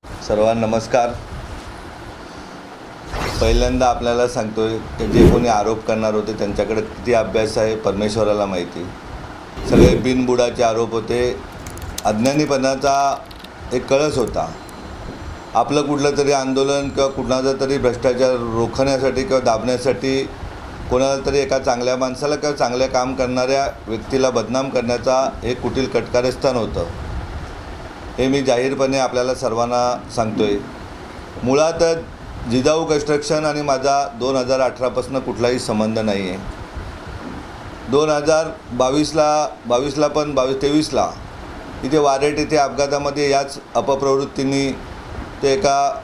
सर्वांना नमस्कार। पहिल्यांदा आपल्याला सांगतोय की जे कोणी आरोप करणार होते त्यांच्याकडे किती अभ्यास आहे परमेश्वराला माहिती। सगळे बिनबुडाचे आरोप होते। अज्ञानीपणाचा एक कळस होता। आपलं कुठलं तरी आंदोलन किंवा कुणाचा तरी भ्रष्टाचार रोखण्यासाठी किंवा दाबण्यासाठी कोणाला तरी एका चांगल्या माणसाला किंवा चांगले काम करणाऱ्या व्यक्तीला बदनाम करण्याचा एक कुटील कटकारस्थान होतं। हे मी जाहीरपणे आपल्याला सर्वांना सांगतोय। मुळात जिजाऊ कन्स्ट्रक्शन आणि माझा 2018पासून कुठलाही संबंध नाही आहे। 2022ला पण 23ला इथे वारेट इथे अपघातामध्ये याच अपप्रवृत्तींनी ते एका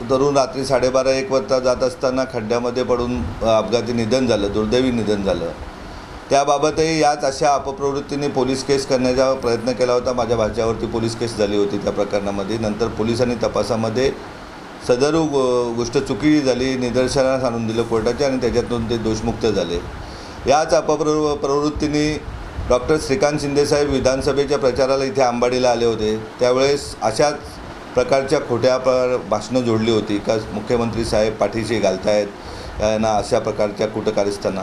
तरुण रात्री 12:30-1 वाजता जात असताना खड्ड्यामध्ये पडून अपघाती निधन झालं, दुर्दैवी निधन झालं। त्याबाबतही याच अशा अपप्रवृत्तीने पोलीस केस करण्याचा प्रयत्न केला होता। माझ्या भाच्यावरती पोलीस केस झाली होती त्या प्रकरणामध्ये। नंतर पोलिसांनी तपासामध्ये सदर गोष्ट चुकीची झाली, निदर्शनास आणून दिलं कोर्टाच्या आणि त्याच्यातून ते दोषमुक्त झाले। याच अपप्रवृत्तीने डॉक्टर श्रीकांत शिंदेसाहेब विधानसभेच्या प्रचाराला इथे अंबाडीला आले होते। त्यावेळेस अशाच प्रकारच्या खोट्या भाषणं जोडली होती का मुख्यमंत्री साहेब पाठीशी घालतायत ना, अशा प्रकारच्या कुटकारस्थाना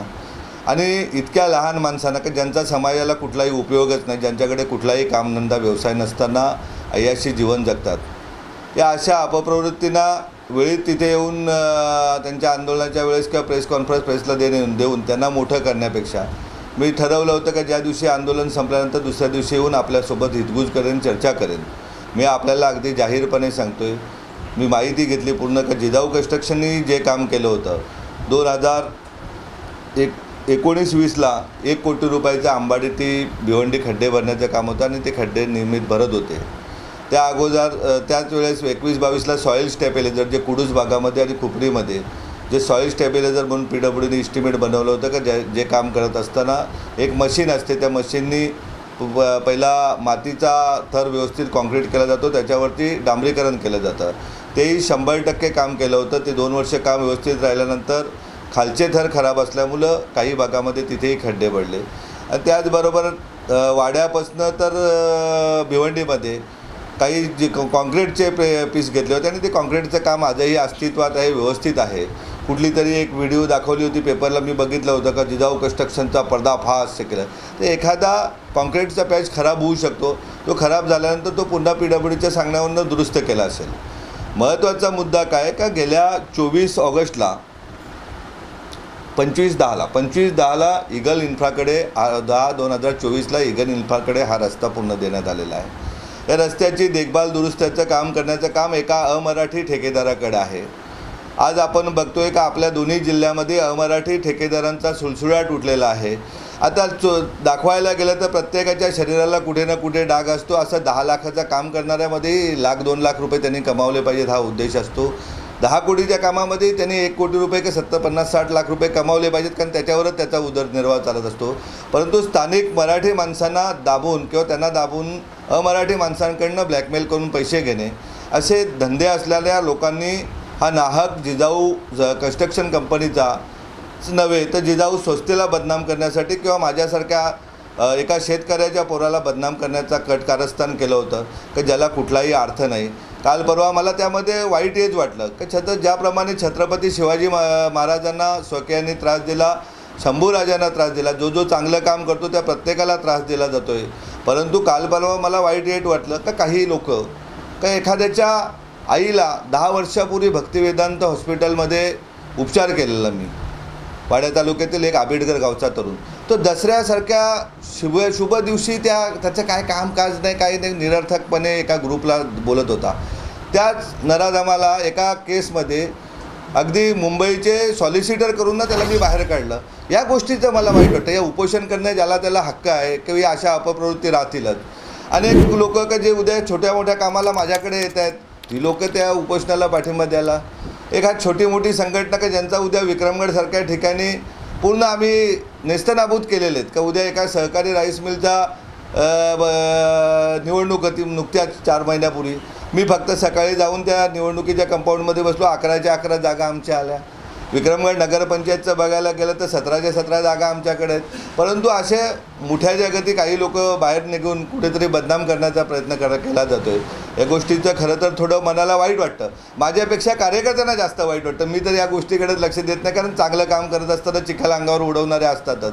आणि इतक्या लहान माणसांना की ज्यांचा समाजाला कुठलाही उपयोगच नाही, ज्यांच्याकडे कुठलाही कामधंदा व्यवसाय नसताना अय्याशी जीवन जगतात। या अशा अपप्रवृत्तींना वेळीत तिथे येऊन त्यांच्या आंदोलनाच्या वेळेस किंवा प्रेस कॉन्फरन्स प्रेसला देऊन त्यांना मोठं करण्यापेक्षा मी ठरवलं होतं की ज्या दिवशी आंदोलन संपल्यानंतर दुसऱ्या दिवशी येऊन आपल्यासोबत हितगुज करेन, चर्चा करेन। मी आपल्याला अगदी जाहीरपणे सांगतोय, मी माहिती घेतली पूर्ण का जिजाऊ कन्स्ट्रक्शननी जे काम केलं होतं 2019-20ला 1 कोटी रुपयाचं आंबाडी ती भिवंडी खड्डे भरण्याचं काम होतं आणि ते खड्डे नियमित भरत होते। त्या अगोदर त्याच वेळेस 21-22ला सॉईल स्टॅबिलायझर जे कुडूस भागामध्ये आणि खुपरीमध्ये जे सॉईल स्टॅबिलायझर म्हणून PWDने इस्टिमेट बनवलं होतं का जे काम करत असताना एक मशीन असते, त्या मशीननी पहिला मातीचा थर व्यवस्थित कॉन्क्रीट केला जातो, त्याच्यावरती डांबरीकरण केलं जातं। तेही 100% काम केलं होतं। ते 2 वर्ष काम व्यवस्थित राहिल्यानंतर खालचे थर खराब असल्यामुळं काही भागामध्ये तिथेही खड्डे पडले। आणि त्याचबरोबर वाड्यापासनं तर भिवंडीमध्ये काही जे कॉन्क्रीटचे पीस घेतले होते आणि ते कॉन्क्रीटचं काम आजही अस्तित्वात आहे, व्यवस्थित आहे। कुठली तरी एक व्हिडिओ दाखवली होती पेपरला, मी बघितलं होतं का जिजाऊ कन्स्ट्रक्शनचा पर्दाफाश केला। तर एखादा कॉन्क्रीटचा पॅच खराब होऊ शकतो, तो खराब झाल्यानंतर तो पुन्हा PWDच्या सांगण्यावरून दुरुस्त केला असेल। महत्त्वाचा मुद्दा काय का गेल्या 24 ऑगस्टला 25/10ला ईगल इन्फ्राकडे 10/2024ला ईगल इन्फ्राकडे हा रस्ता पूर्ण देण्यात आलेला आहे। या रस्त्याची देखभाल दुरुस्तीचं काम करण्याचं काम एका अमराठी ठेकेदाराकडे आहे। आज आपण बघतोय का आपल्या दोन्ही जिल्ह्यामध्ये अमराठी ठेकेदारांचा सुळसुळाट उठलेला आहे। आता दाखवायला गेलं तर प्रत्येकाच्या शरीराला कुठे ना कुठे डाग असतो। असं 10 लाखाचं काम करणाऱ्यामध्ये 1-2 लाख रुपये त्यांनी कमावले पाहिजेत हा उद्देश असतो। 10 कोटीच्या कामामध्ये त्यांनी 1 कोटी रुपये की 70-50-60 लाख रुपये कमावले पाहिजेत, कारण त्याच्यावरच त्याचा उदरनिर्वाह चालत असतो। परंतु स्थानिक मराठी माणसांना दाबून किंवा त्यांना दाबून अमराठी माणसांकडनं ब्लॅकमेल करून पैसे घेणे असे धंदे असलेल्या लोकांनी हा नाहक जिजाऊ कन्स्ट्रक्शन कंपनीचा नव्हे तर जिजाऊ संस्थेला बदनाम करण्यासाठी किंवा माझ्यासारख्या एका शेतकऱ्याच्या पोराला बदनाम करण्याचा कारस्थान केलं होतं की ज्याला कुठलाही अर्थ नाही। काल परवा मला त्यामध्ये वाईट हेच वाटलं की ज्याप्रमाणे छत्रपती शिवाजी महाराजांना स्वकीयांनी त्रास दिला, शंभूराजांना त्रास दिला, जो चांगलं काम करतो त्या प्रत्येकाला त्रास दिला जातो आहे। परंतु काल परवा मला वाईट हेच वाटलं का काही लोक का एखाद्याच्या आईला 10 वर्षापूर्वी भक्तिवेदांत हॉस्पिटलमध्ये उपचार केलेला मी वाड्या तालुक्यातील एक आंबेडकर गावचा तरुण, तो दसऱ्यासारख्या शुभ दिवशी त्याचं काय कामकाज नाही, काही नाही, निरर्थकपणे एका ग्रुपला बोलत होता। त्याच नराधमाला एका केसमध्ये अगदी मुंबईचे सॉलिसिटर करून ना त्याला मी बाहेर काढलं। या गोष्टीचं मला वाईट वाटतं। या उपोषण करणे ज्याला त्याला हक्क आहे किंवा अशा अपप्रवृत्ती राहतीलच। अनेक लोक का जे उद्या छोट्या मोठ्या कामाला माझ्याकडे येत आहेत, ही लोक त्या उपोषणाला पाठिंबा द्यायला एखाद छोटी मोठी संघटना का ज्यांचा उद्या विक्रमगडसारख्या ठिकाणी पूर्ण आम्ही नेस्तनाबूत केलेले आहेत का उद्या एका सहकारी राईस मिलचा निवडणूक होती नुकत्याच 4 महिन्यापूर्वी। मी फक्त सकाळी जाऊन त्या निवडणुकीच्या कंपाऊंडमध्ये बसलो, 11च्या 11 जागा आमच्या आल्या। विक्रमगड नगरपंचायतचं बघायला गेलं तर 17च्या 17 जागा आमच्याकडे आहेत, परंतु असे मोठ्या जगती काही लोक बाहेर निघून कुठेतरी बदनाम करण्याचा प्रयत्न केला जातो आहे। या गोष्टीचं खरं तर थोडं मनाला वाईट वाटतं, माझ्यापेक्षा कार्यकर्त्यांना जास्त वाईट वाटतं। मी तर या गोष्टीकडे लक्ष देत नाही, कारण चांगलं काम करत असताना चिखल अंगावर उडवणारे असतातच।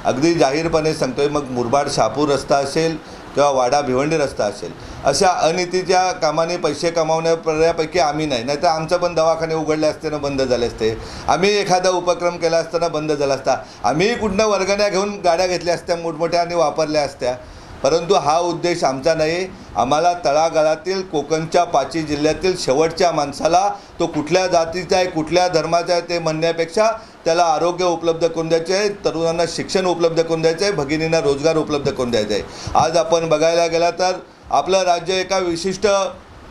अगदी जाहीरपणे सांगतोय, मग मुरबाड शहापूर रस्ता असेल किंवा वाडा भिवंडी रस्ता असेल, अशा अनितीच्या कामाने पैसे कमावण्यापैकी आम्ही नाही तर आमचं पण दवाखाने उघडले असते ना बंद झाले असते, आम्ही एखादा उपक्रम केला असताना बंद झाला असता, आम्ही कुठनं वर्गण्या घेऊन गाड्या घेतल्या असत्या मोठमोठ्या आणि वापरल्या असत्या, परंतु हा उद्देश आमचा नाही। आम्हाला तळागाळातील कोकणच्या 5 जिल्ह्यातील शेवटच्या माणसाला, तो कुठल्या जातीचा आहे कुठल्या धर्माचा आहे ते म्हणण्यापेक्षा त्याला आरोग्य उपलब्ध करून द्यायचे आहे, तरुणांना शिक्षण उपलब्ध करून द्यायचं आहे, भगिनींना रोजगार उपलब्ध करून द्यायचा आहे। आज आपण बघायला गेला तर आपलं राज्य एका विशिष्ट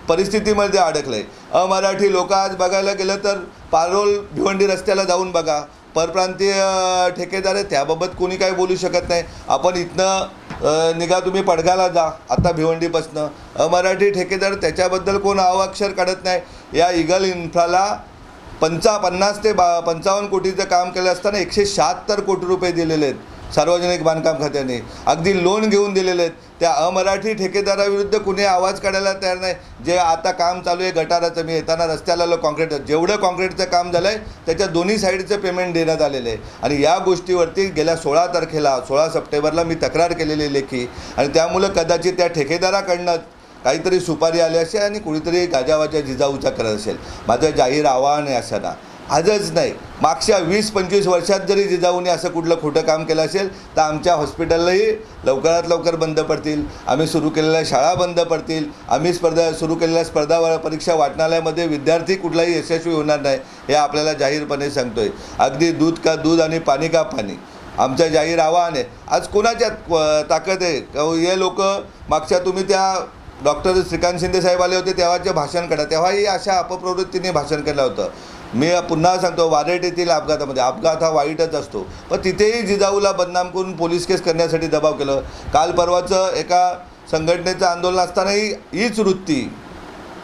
परिस्थितीमध्ये अडकलं आहे। अमराठी लोक आज बघायला गेलं तर पारोल भिवंडी रस्त्याला जाऊन बघा, परप्रांतीय ठेकेदार आहे, त्याबाबत कोणी काही बोलू शकत नाही। आपण इथनं निघा तुम्ही पडघाला जा, आता भिवंडीपासनं अमराठी ठेकेदार, त्याच्याबद्दल कोण अक्षर काढत नाही। या ईगल इन्फ्राला 50 ते 55 कोटीचं काम केलं असताना 176 कोटी रुपये दिलेले आहेत सार्वजनिक बांधकाम खात्याने, अगदी लोन घेऊन दिलेले आहेत। त्या अमराठी ठेकेदाराविरुद्ध कुणी आवाज काढायला तयार नाही। जे आता काम चालू आहे गटाराचं, मी येताना रस्त्याला कॉन्क्रीट, जेवढं कॉन्क्रीटचं काम झालं आहे त्याच्या दोन्ही साईडचं पेमेंट देण्यात आलेलं आहे। आणि या गोष्टीवरती गेल्या 16 सप्टेंबरला मी तक्रार केलेली लेखी, आणि त्यामुळं कदाचित त्या ठेकेदाराकडनं काहीतरी सुपारी आली असेल आणि कुणीतरी गाजावाजा जिजाऊचा करत असेल। माझं जाहीर आवाहन आहे असं ना, आजच नाही मागच्या 20-25 वर्षात जरी जिजाऊने असं कुठलं खोटं काम केलं असेल तर आमच्या हॉस्पिटलही लवकरात लवकर बंद पडतील, आम्ही सुरू केलेल्या शाळा बंद पडतील, आम्ही सुरू केलेल्या स्पर्धा परीक्षा वाचनालयामध्ये विद्यार्थी कुठलाही यशस्वी होणार नाही, हे आपल्याला जाहीरपणे सांगतोय। अगदी दूध का दूध आणि पाणी का पाणी आमचं जाहीर आवाहन आहे। आज कोणाच्यात ताकद आहे? हे लोक मागच्या तुम्ही त्या डॉक्टर श्रीकांत शिंदे साहेब आले होते तेव्हाचे भाषण करा, तेव्हाही अशा अपप्रवृत्तीने भाषण केलं होतं। मी पुन्हा सांगतो, वारेट येथील अपघातामध्ये, अपघात हा वाईटच असतो, पण तिथेही जिजाऊला बदनाम करून पोलीस केस करण्यासाठी दबाव केलं। काल परवाचं एका संघटनेचं आंदोलन असतानाही हीच वृत्ती,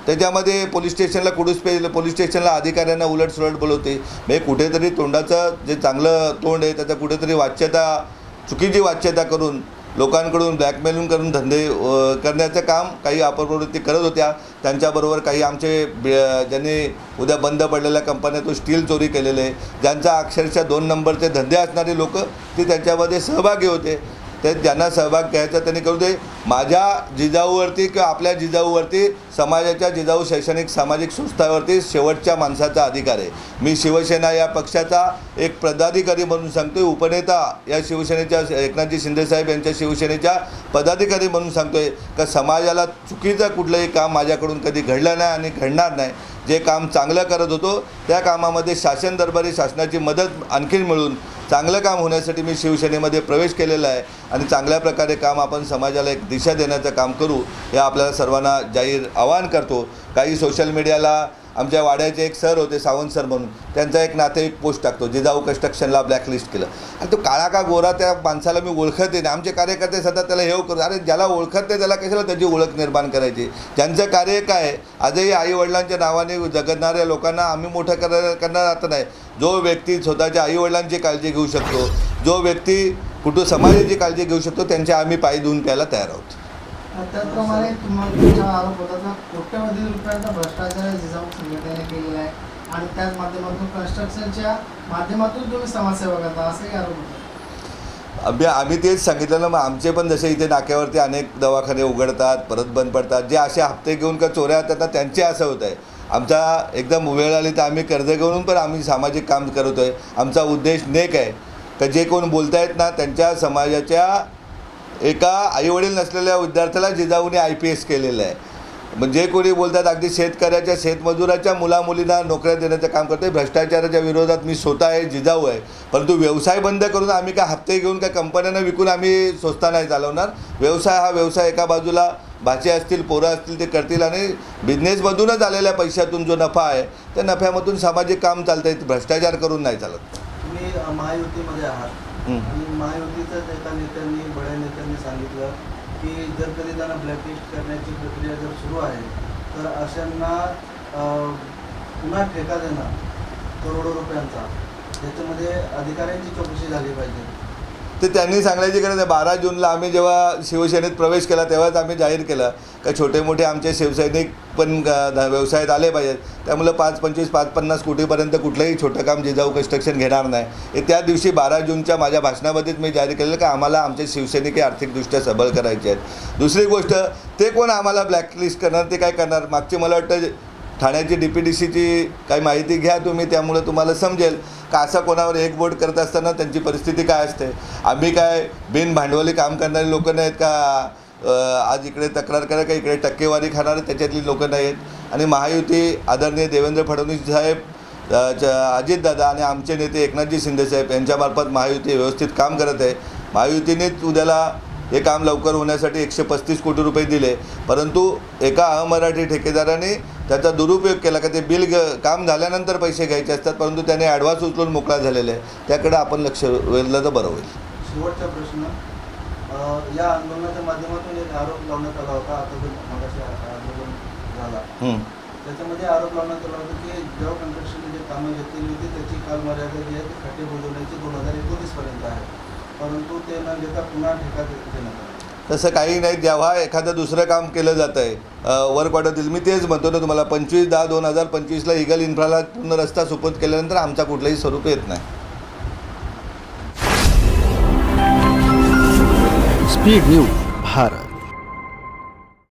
त्याच्यामध्ये पोलीस स्टेशनला अधिकाऱ्यांना उलटसुलट बोलवते। म्हणजे कुठेतरी तोंडाचं जे चांगलं तोंड आहे त्याचं कुठेतरी चुकीची वाच्यता करून लोकांकडून ब्लॅकमेलिंग करून धंदे करण्याचं काम काही अपप्रवृत्ती करत होत्या। त्यांच्याबरोबर काही आमचे ज्यांनी उद्या बंद पडलेल्या कंपन्यातून स्टील चोरी केलेले, ज्यांचा अक्षरशः 2 नंबरचे धंदे असणारी लोक ती त्याच्यामध्ये सहभागी होते, ते ज्यांना सहभाग घ्यायचा त्यांनी करू दे। माझ्या जिजाऊवरती किंवा आपल्या जिजाऊवरती, समाजाच्या जिजाऊ शैक्षणिक सामाजिक संस्थांवरती शेवटच्या माणसाचा अधिकार आहे। मी शिवसेना या पक्षाचा एक पदाधिकारी म्हणून सांगतोय, उपनेता या शिवसेनेच्या एकनाथजी शिंदेसाहेब यांच्या शिवसेनेच्या पदाधिकारी म्हणून सांगतोय का समाजाला चुकीचं कुठलंही काम माझ्याकडून कधी घडलं नाही आणि घडणार नाही। जे काम चांगलं करत होतो त्या कामामध्ये शासन दरबारी शासनाची मदत आणखीन मिळून चांगलं काम होण्यासाठी मी शिवसेनेमध्ये प्रवेश केलेला आहे, आणि चांगल्या प्रकारे काम आपण समाजाला एक दिशा देण्याचं काम करू, हे आपल्याला सर्वांना जाहीर आवाहन करतो। काही सोशल मीडियाला आमच्या वाड्याचे एक सर होते, सावंत सर म्हणून, त्यांचा एक नातेवाईक पोस्ट टाकतो, जिजाऊ कन्स्ट्रक्शनला ब्लॅकलिस्ट केलं। आणि तो काळा का गोरा त्या माणसाला मी ओळखत नाही, आमचे कार्यकर्ते सतत त्याला हे करू, अरे ज्याला ओळखत नाही त्याला कशाला त्याची ओळख निर्माण करायची? ज्यांचं कार्य काय आहे, आजही आईवडिलांच्या नावाने जगणाऱ्या लोकांना आम्ही मोठं करणार आता नाही। जो व्यक्ती स्वतःच्या आईवडिलांची काळजी घेऊ शकतो, जो व्यक्ती समाजाची काळजी घेऊ शकतो, त्यांच्या आम्ही पाय धुवून प्यायला तयार आहोत। त्याचप्रमाणे तुमचा आरोप होता कोट्यवधी रुपयांचा भ्रष्टाचार जिजाऊ संघटनेने केलेला आहे, आणि त्याच माध्यमातून कन्स्ट्रक्शनच्या माध्यमातून तुम्ही समाजसेवा करता, असंही आरोप होता। आम्ही तेच सांगितलं ना, मग आमचे पण जसे इथे नाक्यावरती अनेक दवाखाने उघडतात परत बंद पडतात, जे असे हप्ते घेऊन का चोऱ्या होतात ना, त्यांचे असं होत आहे। आमचा एकदम वेळ आली तर आम्ही कर्ज घेऊन पण आम्ही सामाजिक काम करतो आहे। आमचा उद्देश नेक आहे का जे कोण बोलत आहेत ना, त्यांच्या समाजाच्या एका आईवडील नसलेल्या विद्यार्थ्याला जिजाऊने IPS केलेलं आहे। म्हणजे कोणी बोलतात अगदी शेतकऱ्याच्या शेतमजुराच्या मुलामुलींना नोकऱ्या देण्याचं काम करते। भ्रष्टाचाराच्या विरोधात मी स्वतः आहे, जिजाऊ आहे, परंतु व्यवसाय बंद करून आम्ही काय हप्ते घेऊन काय कंपन्यांना विकून आम्ही स्वस्त नाही चालवणार। व्यवसाय हा व्यवसाय, एका बाजूला भाचे असतील, पोरं असतील ते करतील, आणि बिझनेसमधूनच आलेल्या पैशातून जो नफा आहे त्या नफ्यामधून सामाजिक काम चालतं आहे, भ्रष्टाचार करून नाही चालत। तुम्ही महायुतीमध्ये आहात, आणि महायुतीच्याच एका नेत्यांनी, बड्या नेत्यांनी सांगितलं की जर कधी त्यांना ब्लॅकलिस्ट करण्याची प्रक्रिया जर सुरू आहे तर अशांना पुन्हा ठेका देणार, करोडो रुपयांचा, त्याच्यामध्ये अधिकाऱ्यांची चौकशी झाली पाहिजे. ते त्यांनी सांगण्याची गरज आहे. 12 जूनला आम्ही जेव्हा शिवसेनेत प्रवेश केला तेव्हाच आम्ही जाहीर केलं का छोटे मोठे आमचे शिवसैनिक पण व्यवसायात आले पाहिजेत. त्यामुळे 5-25-5-50 कोटीपर्यंत कुठलंही छोटं काम जिजाऊ कन्स्ट्रक्शन घेणार नाही. हे त्या दिवशी 12 जूनच्या माझ्या भाषणामध्येच मी जाहीर केलेलं का आम्हाला आमचे शिवसैनिक हे आर्थिकदृष्ट्या सबळ करायचे आहेत. दुसरी गोष्ट, ते कोण आम्हाला ब्लॅकलिस्ट करणार, ते काय करणार. मागची मला वाटतं ठाण्याची DPDCची काही माहिती घ्या तुम्ही, त्यामुळे तुम्हाला समजेल का असं कोणावर एक बोट करत असताना त्यांची परिस्थिती काय असते. आम्ही काय बिन भांडवली काम करणारी लोकं नाहीत का, आज इकडे तक्रार करा का इकडे टक्केवारी खाणारे त्याच्यातली लोकं नाही आहेत. आणि महायुती आदरणीय देवेंद्र फडणवीस साहेब, अजितदादा आणि आमचे नेते एकनाथजी शिंदेसाहेब यांच्यामार्फत महायुती व्यवस्थित काम करत आहे. महायुतीनेच उद्याला हे काम लवकर होण्यासाठी 135 कोटी रुपये दिले, परंतु एका अमराठी ठेकेदाराने त्याचा दुरुपयोग केला का ते काम झाल्यानंतर पैसे घ्यायचे असतात, परंतु त्याने ॲडव्हान्स उचलून मोकळा झालेला आहे. त्याकडे आपण लक्ष वेधलं तर बरं होईल. शेवटचा प्रश्न, या आंदोलनाच्या माध्यमातून एक आरोप लावण्यात आला होता, आता जो मगाशी आंदोलन झाला त्याच्यामध्ये आरोप लावण्यात आला होता की जेव्हा कन्स्ट्रक्शनने जे कामं घेतलेली होती त्याची कालमर्यादा जी आहे ती खाते बुजवण्याची 2019 पर्यंत आहे, परंतु ते न घेता पुन्हा ठेका देण्यात आला. तसं काही नाही. जेव्हा एखादं दुसरं काम केलं जातं आहे वर्क ऑर्डरतील, मी तेच म्हणतो ना तुम्हाला, 25/10/2025ला इगल इन्फ्राला पूर्ण रस्ता सुपूर्द केल्यानंतर आमचा कुठलंही स्वरूप येत नाही. Speed news Bharat.